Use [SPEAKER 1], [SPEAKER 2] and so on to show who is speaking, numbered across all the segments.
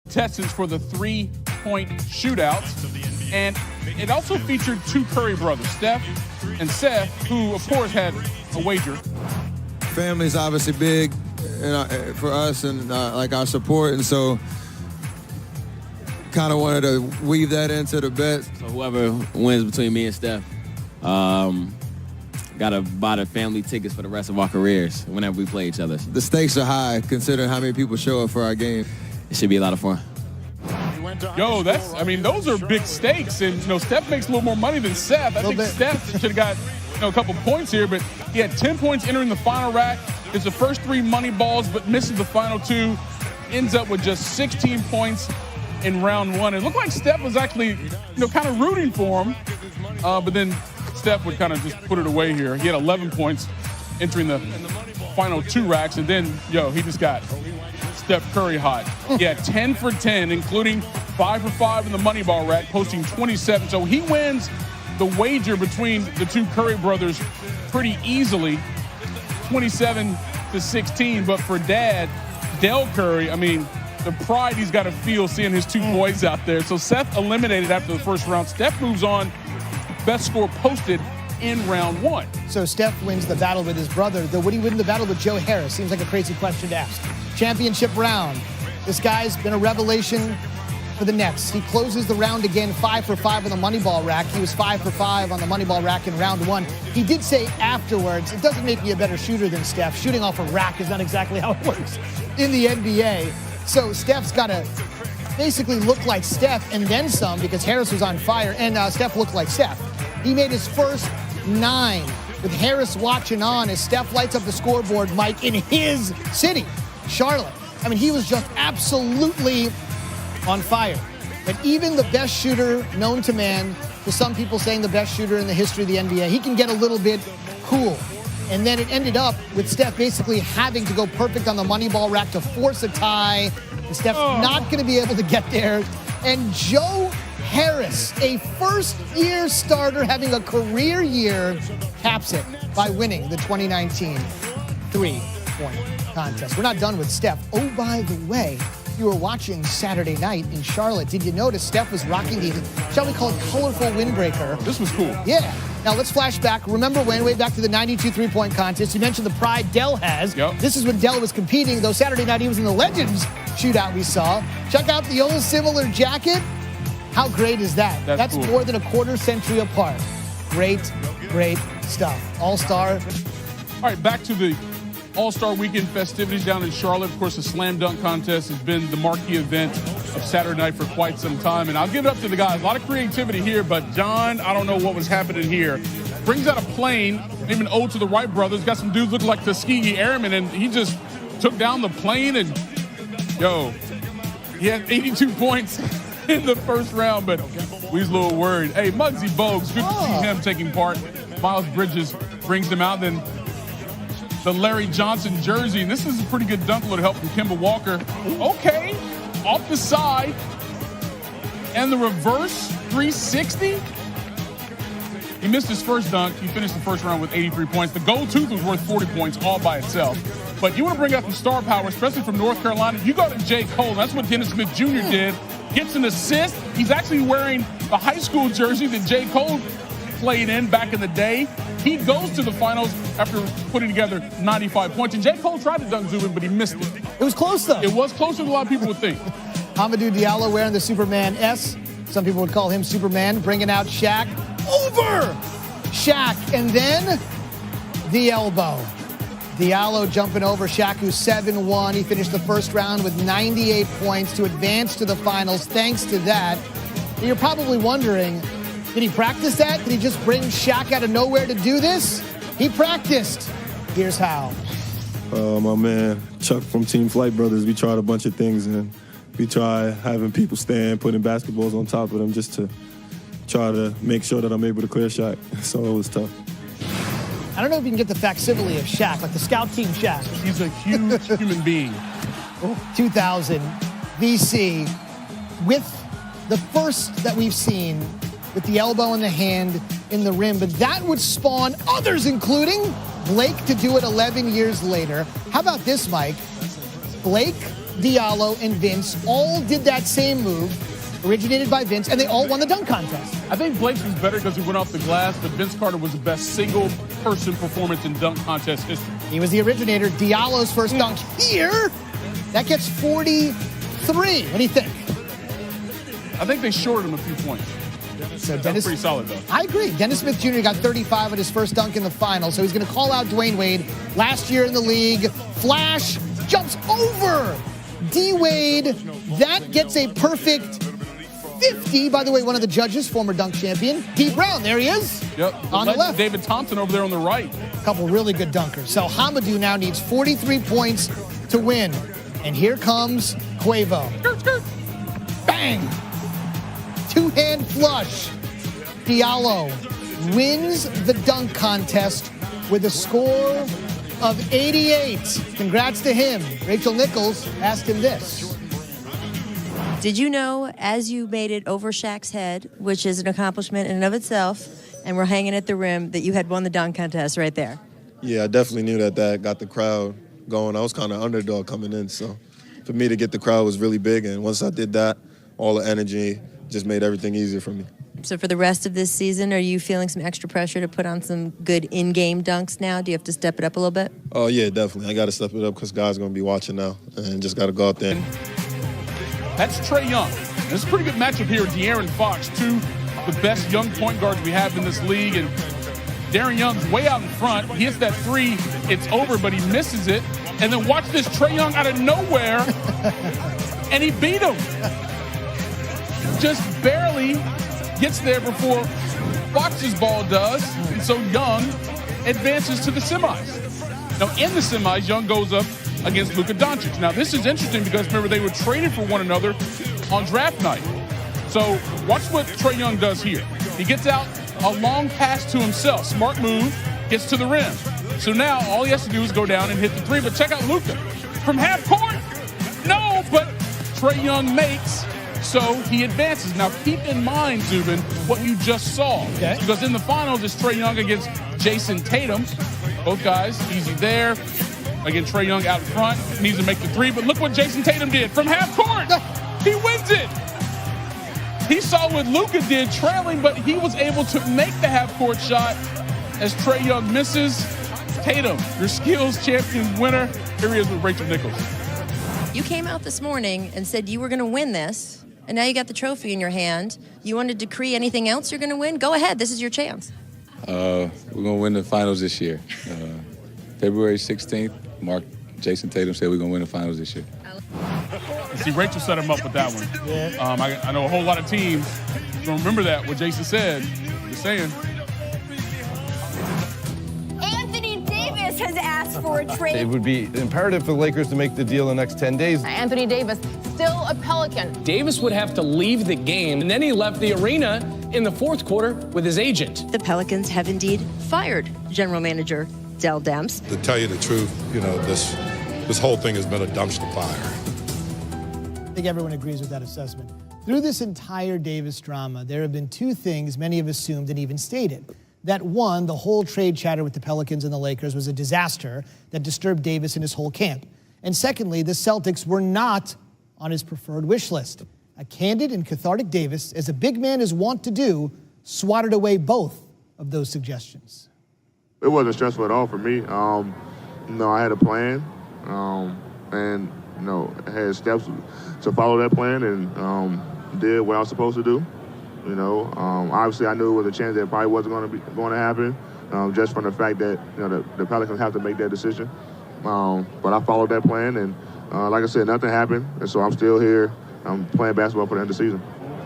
[SPEAKER 1] contestants for the three-point shootouts. And it also featured two Curry brothers, Steph and Seth, who, of course, had a wager.
[SPEAKER 2] Family's obviously big for us and like our support, and so kind of wanted to weave that into the bet.
[SPEAKER 3] So whoever wins between me and Steph, got to buy the family tickets for the rest of our careers whenever we play each other.
[SPEAKER 2] The stakes are high considering how many people show up for our game.
[SPEAKER 3] It should be a lot of fun.
[SPEAKER 1] Yo, those are big stakes. And, Steph makes a little more money than Seth. I think Steph should have got, a couple points here, but he had 10 points entering the final rack. It's the first three money balls, but misses the final two. Ends up with just 16 points in round one. It looked like Steph was actually, kind of rooting for him. But then Steph would kind of just put it away here. He had 11 points entering the final two racks. And then, he just got Steph Curry hot. Yeah, 10 for 10, including 5 for 5 in the money ball rack, posting 27. So he wins the wager between the two Curry brothers pretty easily, 27-16. But for Dad, Del Curry, the pride he's got to feel seeing his two boys out there. So Seth eliminated after the first round. Steph moves on. Best score posted in round one.
[SPEAKER 4] So Steph wins the battle with his brother. Though would he win the battle with Joe Harris? Seems like a crazy question to ask. Championship round. This guy's been a revelation for the Nets. He closes the round again, 5 for 5 on the money ball rack. He was 5 for 5 on the money ball rack in round one. He did say afterwards, it doesn't make me a better shooter than Steph. Shooting off a rack is not exactly how it works in the NBA. So Steph's got to basically look like Steph and then some, because Harris was on fire, and Steph looked like Steph. He made his first 9 with Harris watching on as Steph lights up the scoreboard, Mike, in his city, Charlotte. He was just absolutely on fire. But even the best shooter known to man, to some people saying the best shooter in the history of the NBA, he can get a little bit cool. And then it ended up with Steph basically having to go perfect on the money ball rack to force a tie. And Steph's not going to be able to get there. And Joe Harris, a first-year starter having a career year, caps it by winning the 2019 three-point contest. We're not done with Steph. Oh, by the way, you were watching Saturday night in Charlotte. Did you notice Steph was rocking the, shall we call it, colorful windbreaker?
[SPEAKER 1] This was cool.
[SPEAKER 4] Yeah. Now let's flash back. Remember when, way back to the 92 three-point contest, you mentioned the pride Dell has.
[SPEAKER 1] Yep.
[SPEAKER 4] This is when Dell was competing, though Saturday night he was in the Legends shootout we saw. Check out the old similar jacket. How great is that? That's cool. More than a quarter century apart. Great stuff. All-Star.
[SPEAKER 1] All right, back to the All-Star Weekend festivities down in Charlotte. Of course, the Slam Dunk Contest has been the marquee event of Saturday night for quite some time. And I'll give it up to the guys. A lot of creativity here, but John, I don't know what was happening here. Brings out a plane, even ode to the Wright brothers. Got some dudes looking like Tuskegee Airmen, and he just took down the plane and, he had 82 points in the first round, but we was a little worried. Hey, Muggsy Bogues, good to see him taking part. Miles Bridges brings them out. Then the Larry Johnson jersey, and this is a pretty good dunk with help from Kemba Walker. Okay, off the side, and the reverse 360. He missed his first dunk. He finished the first round with 83 points. The gold tooth was worth 40 points all by itself. But you want to bring out some star power, especially from North Carolina. You go to J. Cole. That's what Dennis Smith Jr. did. Gets an assist. He's actually wearing the high school jersey that J. Cole played in back in the day. He goes to the finals after putting together 95 points. And J. Cole tried to dunk Zubin, but he missed it.
[SPEAKER 4] It was close, though.
[SPEAKER 1] It was closer than a lot of people would think.
[SPEAKER 4] Amadou Diallo wearing the Superman S. Some people would call him Superman, bringing out Shaq. Over Shaq, and then the elbow. Diallo jumping over Shaq, who's 7-1. He finished the first round with 98 points to advance to the finals thanks to that. And you're probably wondering, did he practice that? Did he just bring Shaq out of nowhere to do this? He practiced. Here's how.
[SPEAKER 5] My man Chuck from Team Flight Brothers, we tried a bunch of things, and we tried having people stand, putting basketballs on top of them just to try to make sure that I'm able to clear a shot. So it was tough.
[SPEAKER 4] I don't know if you can get the facsimile of Shaq, like the scout team Shaq.
[SPEAKER 1] He's a huge human being.
[SPEAKER 4] 2000 VC with the first that we've seen with the elbow and the hand in the rim, but that would spawn others, including Blake, to do it 11 years later. How about this, Mike? Blake Diallo, and Vince all did that same move, originated by Vince, and they all won the dunk contest.
[SPEAKER 1] I think Blake's was better because he went off the glass, but Vince Carter was the best single-person performance in dunk contest history.
[SPEAKER 4] He was the originator. Diallo's first dunk here, that gets 43. What do you think?
[SPEAKER 1] I think they shorted him a few points.
[SPEAKER 4] So
[SPEAKER 1] That's pretty solid, though.
[SPEAKER 4] I agree. Dennis Smith Jr. got 35 at his first dunk in the final, so he's going to call out Dwayne Wade. Last year in the league, flash, jumps over D-Wade. That gets a perfect 50. By the way, one of the judges, former dunk champion, D. Brown. There he is.
[SPEAKER 1] Yep.
[SPEAKER 4] On the left.
[SPEAKER 1] David Thompson over there on the right.
[SPEAKER 4] A couple really good dunkers. So Hamidou now needs 43 points to win. And here comes Quavo. Bang! Two-hand flush. Diallo wins the dunk contest with a score of 88. Congrats to him. Rachel Nichols asked him this.
[SPEAKER 6] Did you know, as you made it over Shaq's head, which is an accomplishment in and of itself, and we're hanging at the rim, that you had won the dunk contest right there?
[SPEAKER 5] Yeah, I definitely knew that got the crowd going. I was kind of underdog coming in, so for me to get the crowd was really big, and once I did that, all the energy just made everything easier for me.
[SPEAKER 6] So for the rest of this season, are you feeling some extra pressure to put on some good in-game dunks now? Do you have to step it up a little bit?
[SPEAKER 5] Oh, yeah, definitely. I got to step it up because guys are going to be watching now and just got to go out there.
[SPEAKER 1] That's Trae Young. This is a pretty good matchup here with De'Aaron Fox, two of the best young point guards we have in this league. And De'Aaron Young's way out in front. He hits that three. It's over, but he misses it. And then watch this, Trae Young out of nowhere, and he beat him. Just barely gets there before Fox's ball does. And so Young advances to the semis. Now, in the semis, Young goes up against Luka Doncic. Now, this is interesting because, remember, they were traded for one another on draft night. So watch what Trae Young does here. He gets out a long pass to himself. Smart move, gets to the rim. So now all he has to do is go down and hit the three. But check out Luka. From half court, no, but Trae Young makes, so he advances. Now, keep in mind, Zubin, what you just saw.
[SPEAKER 4] Okay.
[SPEAKER 1] Because in the finals, it's Trae Young against Jason Tatum. Both guys, easy there. Again, Trae Young out front, needs to make the three. But look what Jason Tatum did from half court. He wins it. He saw what Luka did trailing, but he was able to make the half court shot as Trae Young misses. Tatum, your skills champion winner. Here he is with Rachel Nichols.
[SPEAKER 6] You came out this morning and said you were going to win this, and now you got the trophy in your hand. You want to decree anything else you're going to win? Go ahead. This is your chance.
[SPEAKER 7] We're going to win the finals this year. February 16th, Jason Tatum said we're going to win the finals this year.
[SPEAKER 1] See, Rachel set him up with that one.
[SPEAKER 4] Yeah.
[SPEAKER 1] I know a whole lot of teams don't remember that, what Jason said. Just saying.
[SPEAKER 8] Anthony Davis has asked for a trade.
[SPEAKER 9] It would be imperative for the Lakers to make the deal in the next 10 days.
[SPEAKER 8] Anthony Davis, still a Pelican.
[SPEAKER 10] Davis would have to leave the game, and then he left the arena in the fourth quarter with his agent.
[SPEAKER 6] The Pelicans have indeed fired general manager Dell Demps.
[SPEAKER 11] To tell you the truth, this whole thing has been a dumpster fire.
[SPEAKER 4] I think everyone agrees with that assessment. Through this entire Davis drama, there have been two things many have assumed and even stated. That one, the whole trade chatter with the Pelicans and the Lakers was a disaster that disturbed Davis and his whole camp. And secondly, the Celtics were not on his preferred wish list. A candid and cathartic Davis, as a big man is wont to do, swatted away both of those suggestions.
[SPEAKER 12] It wasn't stressful at all for me. I had a plan, and I had steps to follow that plan, and did what I was supposed to do. Obviously I knew it was a chance that probably wasn't going to happen, just from the fact that the Pelicans have to make that decision. But I followed that plan, and like I said, nothing happened, and so I'm still here. I'm playing basketball for the end of the season.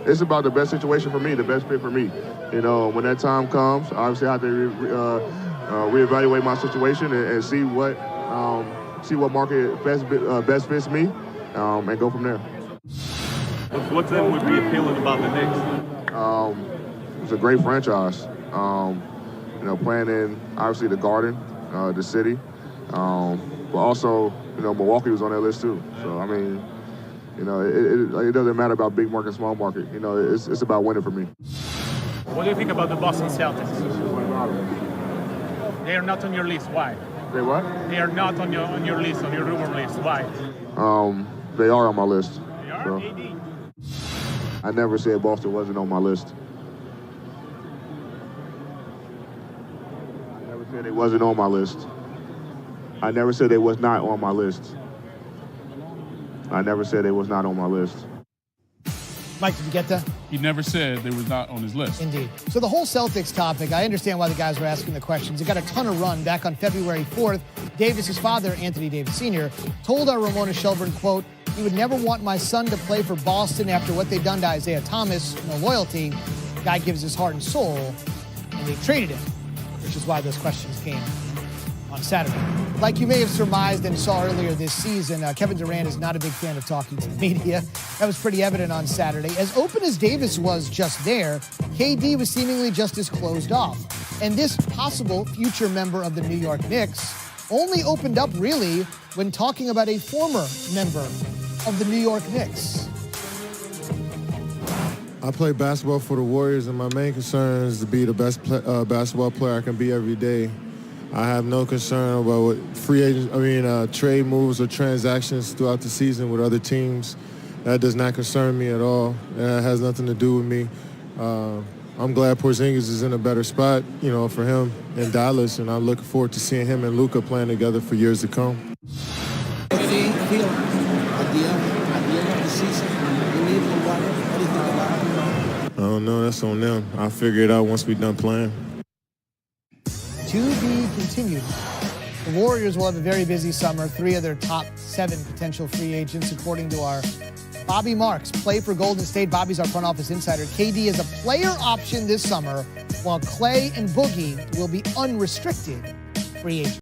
[SPEAKER 12] It's about the best situation for me, the best fit for me. When that time comes, obviously I have to reevaluate my situation and see what market best fits me, and go from there.
[SPEAKER 5] What then would be appealing about the Knicks?
[SPEAKER 12] It's a great franchise. Playing in obviously the Garden, the city, but also Milwaukee was on that list too. So I mean, it doesn't matter about big market, small market. It's about winning for me.
[SPEAKER 13] What do you think about the Boston Celtics? They are not on your list. Why?
[SPEAKER 12] They what?
[SPEAKER 13] They are not on your list, on your rumor list. Why?
[SPEAKER 12] They are on my list.
[SPEAKER 13] They are?
[SPEAKER 12] So.
[SPEAKER 13] AD.
[SPEAKER 12] I never said Boston wasn't on my list. I never said it wasn't on my list. I never said it was not on my list. I never said it was not on my list.
[SPEAKER 4] Mike, did you get that?
[SPEAKER 1] He never said they was not on his list.
[SPEAKER 4] Indeed. So the whole Celtics topic, I understand why the guys were asking the questions. It got a ton of run back on February 4th. Davis's father, Anthony Davis Sr., told our Ramona Shelburne, quote, "He would never want my son to play for Boston after what they've done to Isaiah Thomas. No loyalty. Guy gives his heart and soul." And they traded him, which is why those questions came on Saturday. Like you may have surmised and saw earlier this season, Kevin Durant is not a big fan of talking to the media. That was pretty evident on Saturday. As open as Davis was just there, KD was seemingly just as closed off. And this possible future member of the New York Knicks only opened up really when talking about a former member of the New York Knicks.
[SPEAKER 2] I play basketball for the Warriors, and my main concern is to be the best basketball player I can be every day. I have no concern about what trade moves or transactions throughout the season with other teams. That does not concern me at all. That has nothing to do with me. I'm glad Porzingis is in a better spot, for him in Dallas, and I'm looking forward to seeing him and Luka playing together for years to come.
[SPEAKER 14] Feel at the end of the season, you leave the water. What do you think about it?
[SPEAKER 2] I don't know. That's on them. I'll figure it out once we're done playing.
[SPEAKER 4] To be continued. The Warriors will have a very busy summer. 3 of their top 7 potential free agents, according to our Bobby Marks, play for Golden State. Bobby's our front office insider. KD is a player option this summer, while Clay and Boogie will be unrestricted free agents.